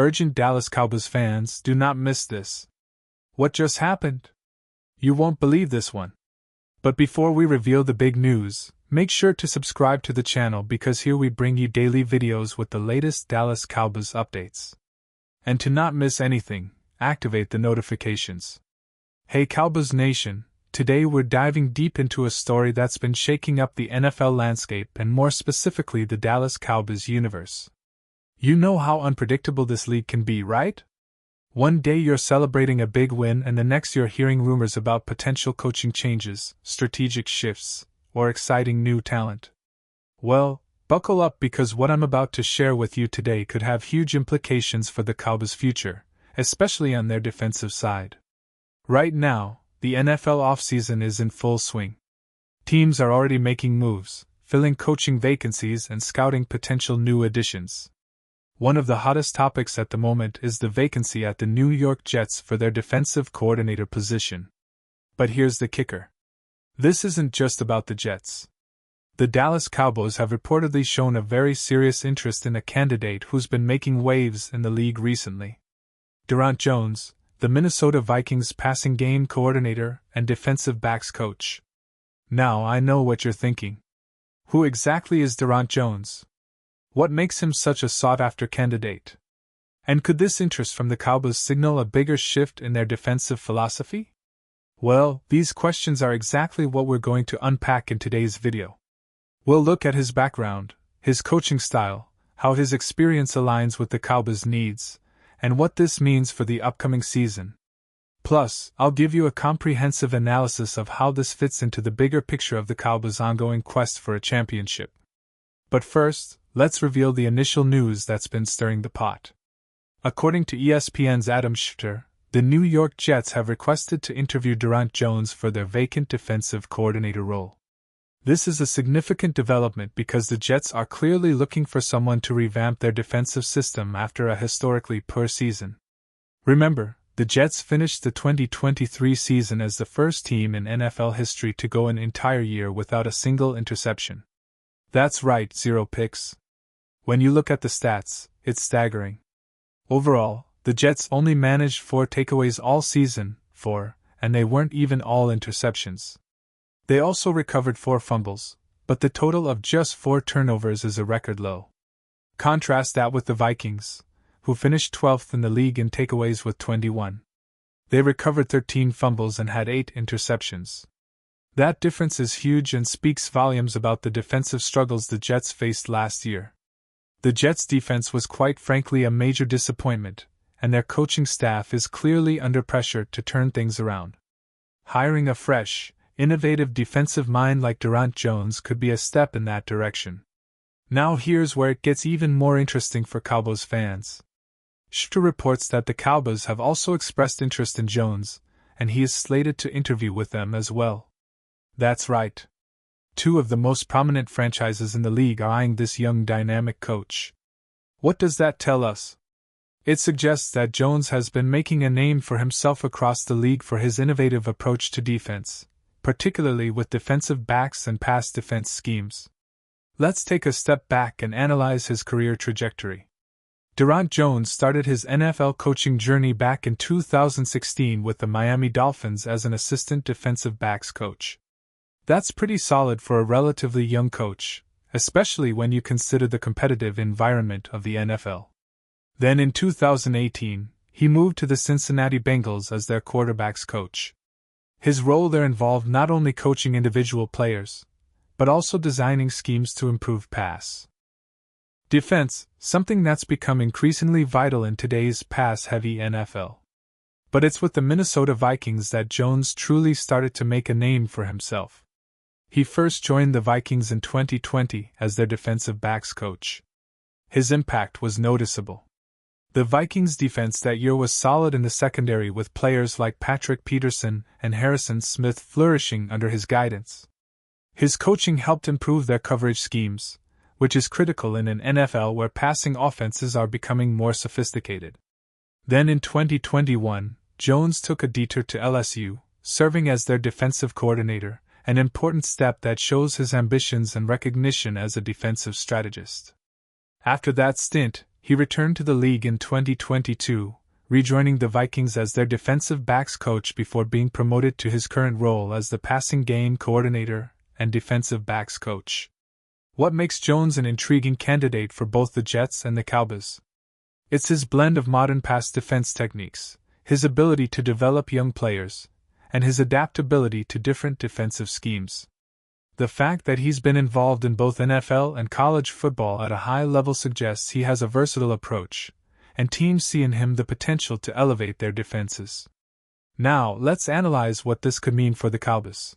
Urgent Dallas Cowboys fans, do not miss this. What just happened? You won't believe this one. But before we reveal the big news, make sure to subscribe to the channel because here we bring you daily videos with the latest Dallas Cowboys updates. And to not miss anything, activate the notifications. Hey Cowboys Nation, today we're diving deep into a story that's been shaking up the NFL landscape and more specifically the Dallas Cowboys universe. You know how unpredictable this league can be, right? One day you're celebrating a big win and the next you're hearing rumors about potential coaching changes, strategic shifts, or exciting new talent. Well, buckle up because what I'm about to share with you today could have huge implications for the Cowboys' future, especially on their defensive side. Right now, the NFL offseason is in full swing. Teams are already making moves, filling coaching vacancies and scouting potential new additions. One of the hottest topics at the moment is the vacancy at the New York Jets for their defensive coordinator position. But here's the kicker. This isn't just about the Jets. The Dallas Cowboys have reportedly shown a very serious interest in a candidate who's been making waves in the league recently. Daronte Jones, the Minnesota Vikings passing game coordinator and defensive backs coach. Now I know what you're thinking. Who exactly is Daronte Jones? What makes him such a sought-after candidate? And could this interest from the Cowboys signal a bigger shift in their defensive philosophy? Well, these questions are exactly what we're going to unpack in today's video. We'll look at his background, his coaching style, how his experience aligns with the Cowboys' needs, and what this means for the upcoming season. Plus, I'll give you a comprehensive analysis of how this fits into the bigger picture of the Cowboys' ongoing quest for a championship. But first, let's reveal the initial news that's been stirring the pot. According to ESPN's Adam Schefter, the New York Jets have requested to interview Daronte Jones for their vacant defensive coordinator role. This is a significant development because the Jets are clearly looking for someone to revamp their defensive system after a historically poor season. Remember, the Jets finished the 2023 season as the first team in NFL history to go an entire year without a single interception. That's right, 0 picks. When you look at the stats, it's staggering. Overall, the Jets only managed 4 takeaways all season, and they weren't even all interceptions. They also recovered 4 fumbles, but the total of just 4 turnovers is a record low. Contrast that with the Vikings, who finished 12th in the league in takeaways with 21. They recovered 13 fumbles and had 8 interceptions. That difference is huge and speaks volumes about the defensive struggles the Jets faced last year. The Jets' defense was quite frankly a major disappointment, and their coaching staff is clearly under pressure to turn things around. Hiring a fresh, innovative defensive mind like Daronte Jones could be a step in that direction. Now here's where it gets even more interesting for Cowboys fans. Schefter reports that the Cowboys have also expressed interest in Jones, and he is slated to interview with them as well. That's right. 2 of the most prominent franchises in the league are eyeing this young dynamic coach. What does that tell us? It suggests that Jones has been making a name for himself across the league for his innovative approach to defense, particularly with defensive backs and pass defense schemes. Let's take a step back and analyze his career trajectory. Daronte Jones started his NFL coaching journey back in 2016 with the Miami Dolphins as an assistant defensive backs coach. That's pretty solid for a relatively young coach, especially when you consider the competitive environment of the NFL. Then in 2018, he moved to the Cincinnati Bengals as their quarterbacks coach. His role there involved not only coaching individual players, but also designing schemes to improve pass defense, something that's become increasingly vital in today's pass-heavy NFL. But it's with the Minnesota Vikings that Jones truly started to make a name for himself. He first joined the Vikings in 2020 as their defensive backs coach. His impact was noticeable. The Vikings' defense that year was solid in the secondary with players like Patrick Peterson and Harrison Smith flourishing under his guidance. His coaching helped improve their coverage schemes, which is critical in an NFL where passing offenses are becoming more sophisticated. Then in 2021, Jones took a detour to LSU, serving as their defensive coordinator, an important step that shows his ambitions and recognition as a defensive strategist. After that stint, he returned to the league in 2022, rejoining the Vikings as their defensive backs coach before being promoted to his current role as the passing game coordinator and defensive backs coach. What makes Jones an intriguing candidate for both the Jets and the Cowboys? It's his blend of modern pass defense techniques, his ability to develop young players, and his adaptability to different defensive schemes. The fact that he's been involved in both NFL and college football at a high level suggests he has a versatile approach, and teams see in him the potential to elevate their defenses. Now, let's analyze what this could mean for the Cowboys.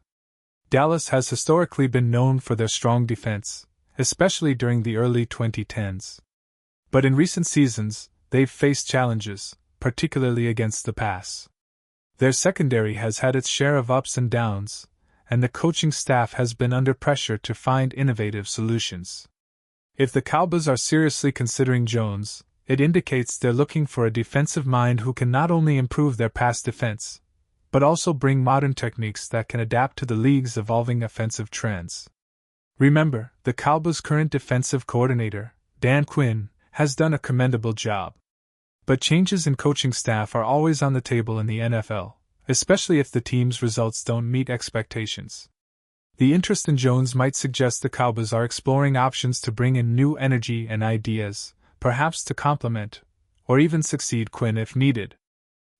Dallas has historically been known for their strong defense, especially during the early 2010s. But in recent seasons, they've faced challenges, particularly against the pass. Their secondary has had its share of ups and downs, and the coaching staff has been under pressure to find innovative solutions. If the Cowboys are seriously considering Jones, it indicates they're looking for a defensive mind who can not only improve their pass defense, but also bring modern techniques that can adapt to the league's evolving offensive trends. Remember, the Cowboys' current defensive coordinator, Dan Quinn, has done a commendable job. But changes in coaching staff are always on the table in the NFL, especially if the team's results don't meet expectations. The interest in Jones might suggest the Cowboys are exploring options to bring in new energy and ideas, perhaps to complement, or even succeed Quinn if needed.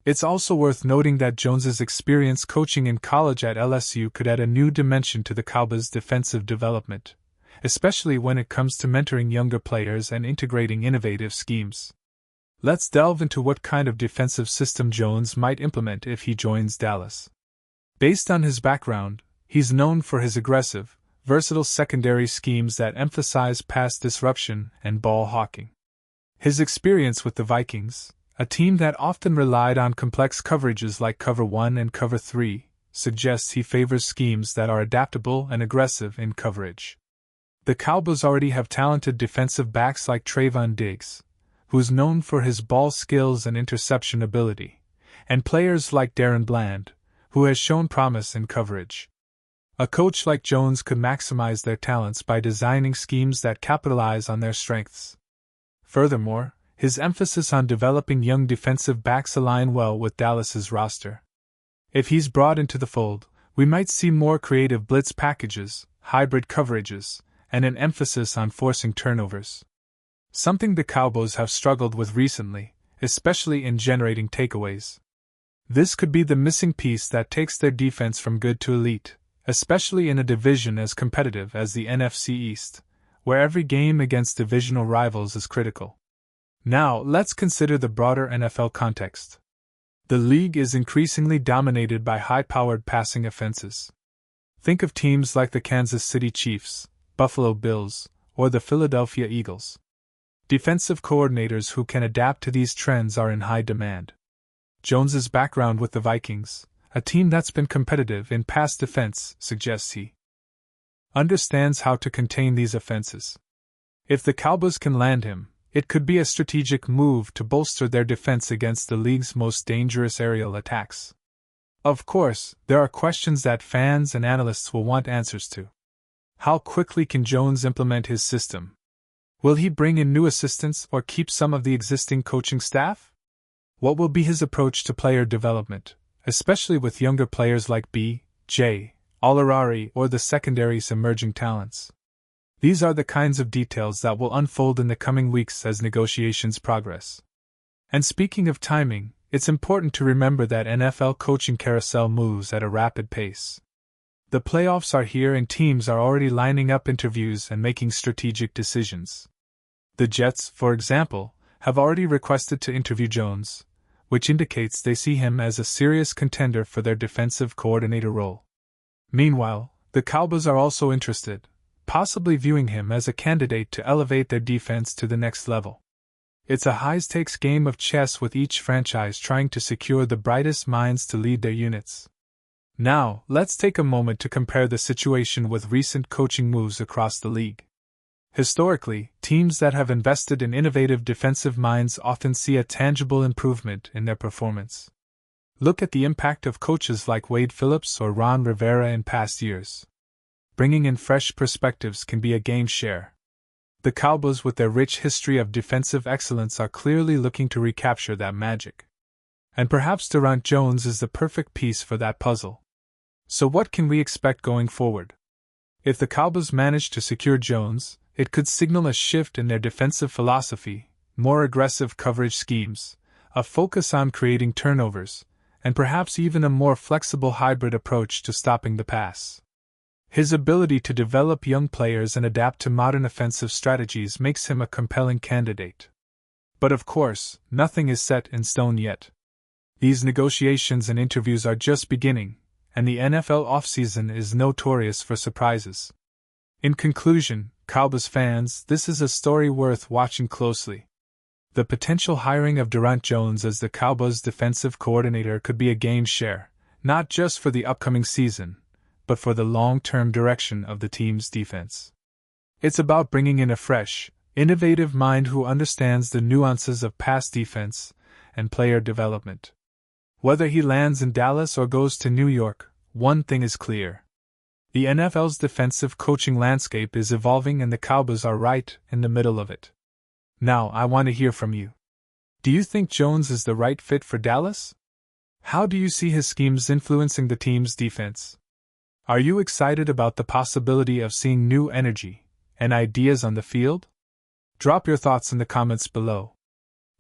It's also worth noting that Jones's experience coaching in college at LSU could add a new dimension to the Cowboys' defensive development, especially when it comes to mentoring younger players and integrating innovative schemes. Let's delve into what kind of defensive system Jones might implement if he joins Dallas. Based on his background, he's known for his aggressive, versatile secondary schemes that emphasize pass disruption and ball hawking. His experience with the Vikings, a team that often relied on complex coverages like Cover 1 and Cover 3, suggests he favors schemes that are adaptable and aggressive in coverage. The Cowboys already have talented defensive backs like Trayvon Diggs, who's known for his ball skills and interception ability, and players like Darren Bland, who has shown promise in coverage. A coach like Jones could maximize their talents by designing schemes that capitalize on their strengths. Furthermore, his emphasis on developing young defensive backs align well with Dallas's roster. If he's brought into the fold, we might see more creative blitz packages, hybrid coverages, and an emphasis on forcing turnovers. Something the Cowboys have struggled with recently, especially in generating takeaways. This could be the missing piece that takes their defense from good to elite, especially in a division as competitive as the NFC East, where every game against divisional rivals is critical. Now, let's consider the broader NFL context. The league is increasingly dominated by high-powered passing offenses. Think of teams like the Kansas City Chiefs, Buffalo Bills, or the Philadelphia Eagles. Defensive coordinators who can adapt to these trends are in high demand. Jones's background with the Vikings, a team that's been competitive in pass defense, suggests he understands how to contain these offenses. If the Cowboys can land him, it could be a strategic move to bolster their defense against the league's most dangerous aerial attacks. Of course, there are questions that fans and analysts will want answers to. How quickly can Jones implement his system? Will he bring in new assistants or keep some of the existing coaching staff? What will be his approach to player development, especially with younger players like B.J. Alarari or the secondary's emerging talents? These are the kinds of details that will unfold in the coming weeks as negotiations progress. And speaking of timing, it's important to remember that NFL coaching carousel moves at a rapid pace. The playoffs are here and teams are already lining up interviews and making strategic decisions. The Jets, for example, have already requested to interview Jones, which indicates they see him as a serious contender for their defensive coordinator role. Meanwhile, the Cowboys are also interested, possibly viewing him as a candidate to elevate their defense to the next level. It's a high-stakes game of chess with each franchise trying to secure the brightest minds to lead their units. Now, let's take a moment to compare the situation with recent coaching moves across the league. Historically, teams that have invested in innovative defensive minds often see a tangible improvement in their performance. Look at the impact of coaches like Wade Phillips or Ron Rivera in past years. Bringing in fresh perspectives can be a game changer. The Cowboys, with their rich history of defensive excellence, are clearly looking to recapture that magic. And perhaps Daronte Jones is the perfect piece for that puzzle. So what can we expect going forward? If the Cowboys manage to secure Jones, it could signal a shift in their defensive philosophy, more aggressive coverage schemes, a focus on creating turnovers, and perhaps even a more flexible hybrid approach to stopping the pass. His ability to develop young players and adapt to modern offensive strategies makes him a compelling candidate. But of course, nothing is set in stone yet. These negotiations and interviews are just beginning, and the NFL offseason is notorious for surprises. In conclusion, Cowboys fans, this is a story worth watching closely. The potential hiring of Daronte Jones as the Cowboys' defensive coordinator could be a game-changer, not just for the upcoming season, but for the long-term direction of the team's defense. It's about bringing in a fresh, innovative mind who understands the nuances of pass defense and player development. Whether he lands in Dallas or goes to New York, one thing is clear. The NFL's defensive coaching landscape is evolving and the Cowboys are right in the middle of it. Now, I want to hear from you. Do you think Jones is the right fit for Dallas? How do you see his schemes influencing the team's defense? Are you excited about the possibility of seeing new energy and ideas on the field? Drop your thoughts in the comments below.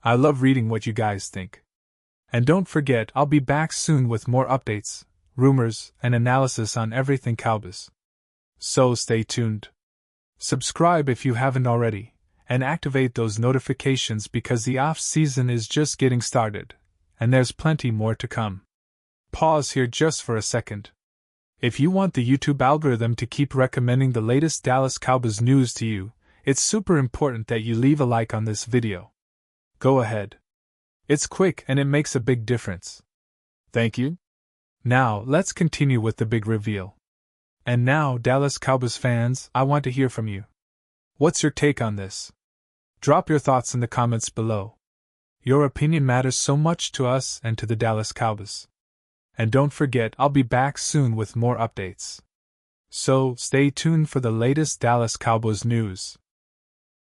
I love reading what you guys think. And don't forget, I'll be back soon with more updates, rumors, and analysis on everything Cowboys. So stay tuned. Subscribe if you haven't already, and activate those notifications because the off-season is just getting started, and there's plenty more to come. Pause here just for a second. If you want the YouTube algorithm to keep recommending the latest Dallas Cowboys news to you, it's super important that you leave a like on this video. Go ahead. It's quick and it makes a big difference. Thank you. Now, let's continue with the big reveal. And now, Dallas Cowboys fans, I want to hear from you. What's your take on this? Drop your thoughts in the comments below. Your opinion matters so much to us and to the Dallas Cowboys. And don't forget, I'll be back soon with more updates. So, stay tuned for the latest Dallas Cowboys news.